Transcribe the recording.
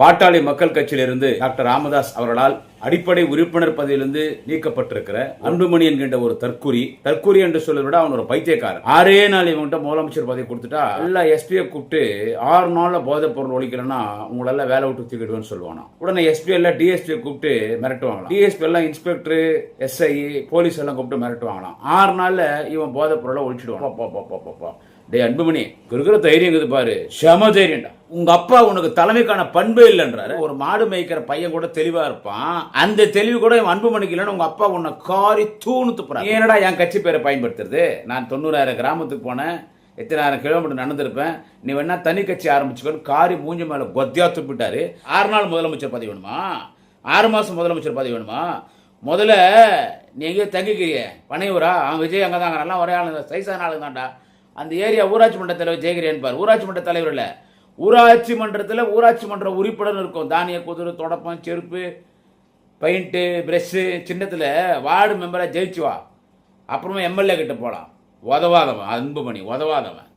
பாட்டாளி மக்கள் கட்சியிலிருந்து டாக்டர் ராமதாஸ் அவர்களால் அடிப்படை உறுப்பினர் பதவியிலிருந்து நீக்கப்பட்டிருக்கிற அன்புமணி என்கின்ற ஒரு தற்கூரி என்று சொல்ல விட அவன் ஒரு பைத்தியக்காரன். 6 நாள் இவங்கிட்ட முதலமைச்சர் பதவி கொடுத்துட்டா எல்லா எஸ்பியை கூப்பிட்டு 6 நாள்ல போதைப் பொருள் ஒழிக்கலன்னா உங்களெல்லாம் வேலை விட்டு தூக்கிடுவேன்னு சொல்லுவானா. உடனே எஸ்பி எல்லாம் டிஎஸ்பி கூப்பிட்டு மிரட்டுவாங்களாம். டிஎஸ்பி எல்லாம் இன்ஸ்பெக்டர் எஸ்ஐ போலீஸ் எல்லாம் கூப்பிட்டு மிரட்டுவாங்களாம். 6 நாள்ல இவன் போதைப் பொருளை ஒழிச்சிடுவான். டே அன்புமணி இருக்கிற தைரியம் இருக்குது பாரு, செம தைரியம்டா. உங்க அப்பா உனக்கு தலைமைக்கான பண்பே இல்லைன்றாரு. ஒரு மாடு மேய்க்கிற பையன் கூட தெளிவா இருப்பான். அந்த தெளிவு கூட அன்புமணிக்கு இல்லைன்னு உங்க அப்பா உன்னை காரி தூணு துப்புறான். ஏனடா என் கட்சி பேரை பயன்படுத்துறது? நான் 90,000 கிராமத்துக்கு போனேன், எத்தனை 1000 கிலோமீட்டர் நடந்திருப்பேன். நீ வேணா தனி கட்சி ஆரம்பிச்சுக்கணும். காரி மூஞ்சி மேல கொத்தியா துப்பிட்டாரு. 6 நாள் முதலமைச்சர் பதவி வேணுமா? 6 மாசம் முதலமைச்சர் பதவி வேணுமா? முதல்ல நீ எங்கேயோ தங்கிக்கிறிய பனையூரா? அவன் விஜய் அங்கே தாங்க, நல்லா ஒரே ஆளு சைஸான ஆளு தான்டா. அந்த ஏரியா ஊராட்சி மன்ற தலைவர் ஜெயகிரியன் பார். ஊராட்சி மன்ற தலைவர் இல்ல, ஊராட்சி மன்றத்தில் ஊராட்சி மன்ற உறுப்பினர் இருக்கும். தானிய குதிரை தொடப்பம் செருப்பு பெயிண்ட்டு பிரஷ்ஷு சின்னத்தில் வார்டு மெம்பராக ஜெயிச்சு வா, அப்புறமா எம்எல்ஏ கிட்ட போகலாம். உதவாதவன் அன்புமணி, உதவாதவன்.